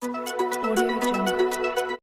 Audio Jungle.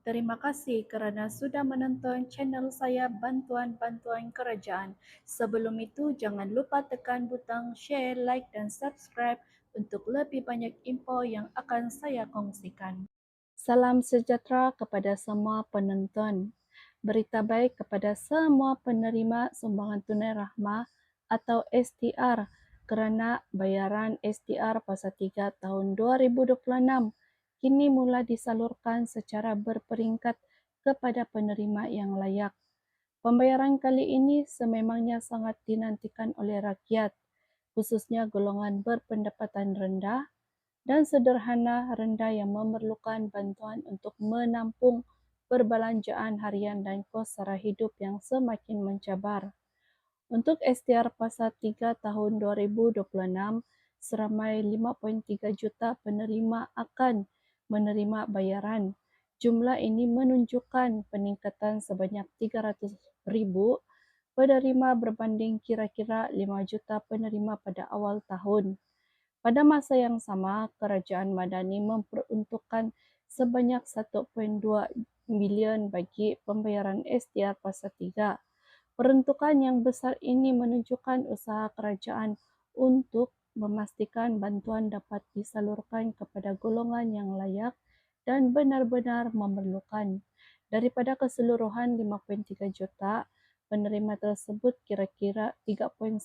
Terima kasih kerana sudah menonton channel saya Bantuan-Bantuan Kerajaan. Sebelum itu, jangan lupa tekan butang share, like dan subscribe untuk lebih banyak info yang akan saya kongsikan. Salam sejahtera kepada semua penonton. Berita baik kepada semua penerima sumbangan tunai rahmah atau STR kerana bayaran STR Fasa 3 tahun 2026 kini mula disalurkan secara berperingkat kepada penerima yang layak. Pembayaran kali ini sememangnya sangat dinantikan oleh rakyat, khususnya golongan berpendapatan rendah dan sederhana rendah yang memerlukan bantuan untuk menampung perbelanjaan harian dan kos sara hidup yang semakin mencabar. Untuk STR Fasa 3 tahun 2026, seramai 5.3 juta penerima akan menerima bayaran. Jumlah ini menunjukkan peningkatan sebanyak 300,000 penerima berbanding kira-kira 5 juta penerima pada awal tahun. Pada masa yang sama, Kerajaan Madani memperuntukkan sebanyak 1.2 bilion bagi pembayaran STR Fasa 3. Peruntukan yang besar ini menunjukkan usaha kerajaan untuk memastikan bantuan dapat disalurkan kepada golongan yang layak dan benar-benar memerlukan. Daripada keseluruhan 5.3 juta, penerima tersebut kira-kira 3.9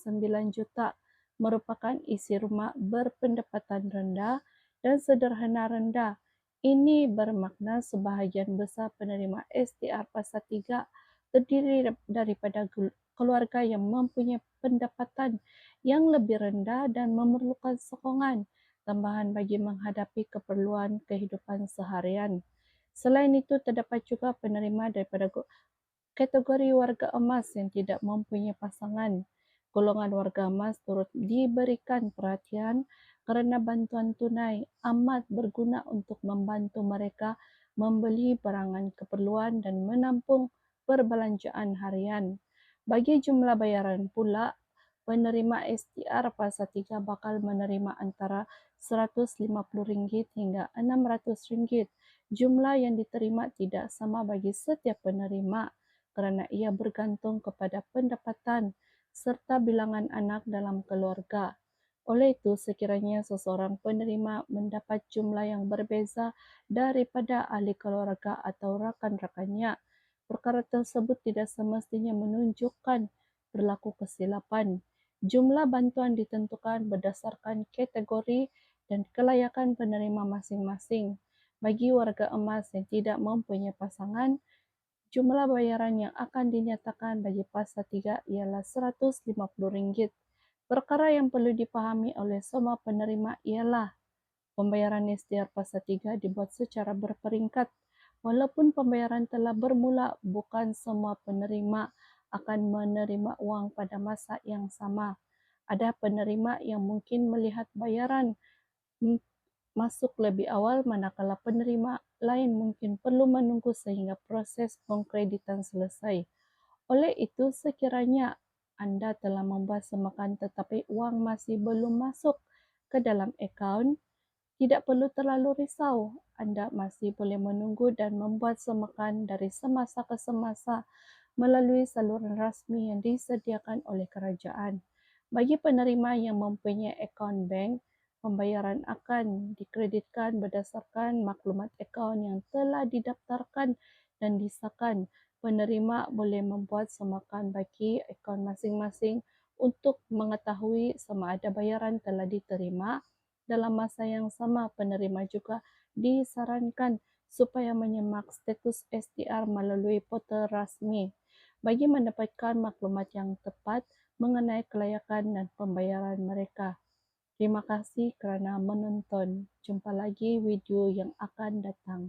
juta merupakan isi rumah berpendapatan rendah dan sederhana rendah. Ini bermakna sebahagian besar penerima STR Fasa 3 terdiri daripada keluarga yang mempunyai pendapatan yang lebih rendah dan memerlukan sokongan tambahan bagi menghadapi keperluan kehidupan seharian. Selain itu, terdapat juga penerima daripada kategori warga emas yang tidak mempunyai pasangan. Golongan warga emas turut diberikan perhatian kerana bantuan tunai amat berguna untuk membantu mereka membeli barangan keperluan dan menampung perbelanjaan harian. Bagi jumlah bayaran pula, penerima STR Fasa 3 bakal menerima antara RM150 hingga RM600. Jumlah yang diterima tidak sama bagi setiap penerima kerana ia bergantung kepada pendapatan serta bilangan anak dalam keluarga. Oleh itu, sekiranya seseorang penerima mendapat jumlah yang berbeza daripada ahli keluarga atau rakan-rakannya, perkara tersebut tidak semestinya menunjukkan berlaku kesilapan. Jumlah bantuan ditentukan berdasarkan kategori dan kelayakan penerima masing-masing. Bagi warga emas yang tidak mempunyai pasangan, jumlah bayaran yang akan dinyatakan bagi Fasa 3 ialah RM150. Perkara yang perlu dipahami oleh semua penerima ialah pembayaran STR Fasa 3 dibuat secara berperingkat. Walaupun pembayaran telah bermula, bukan semua penerima akan menerima wang pada masa yang sama. Ada penerima yang mungkin melihat bayaran masuk lebih awal, manakala penerima lain mungkin perlu menunggu sehingga proses pengkreditan selesai. Oleh itu, sekiranya anda telah membuat semakan tetapi wang masih belum masuk ke dalam akaun, tidak perlu terlalu risau. Anda masih boleh menunggu dan membuat semakan dari semasa ke semasa melalui saluran rasmi yang disediakan oleh kerajaan. Bagi penerima yang mempunyai akaun bank, pembayaran akan dikreditkan berdasarkan maklumat akaun yang telah didaftarkan dan disahkan. Penerima boleh membuat semakan bagi akaun masing-masing untuk mengetahui sama ada bayaran telah diterima. Dalam masa yang sama, penerima juga disarankan supaya menyemak status STR melalui portal rasmi bagi mendapatkan maklumat yang tepat mengenai kelayakan dan pembayaran mereka. Terima kasih kerana menonton. Jumpa lagi video yang akan datang.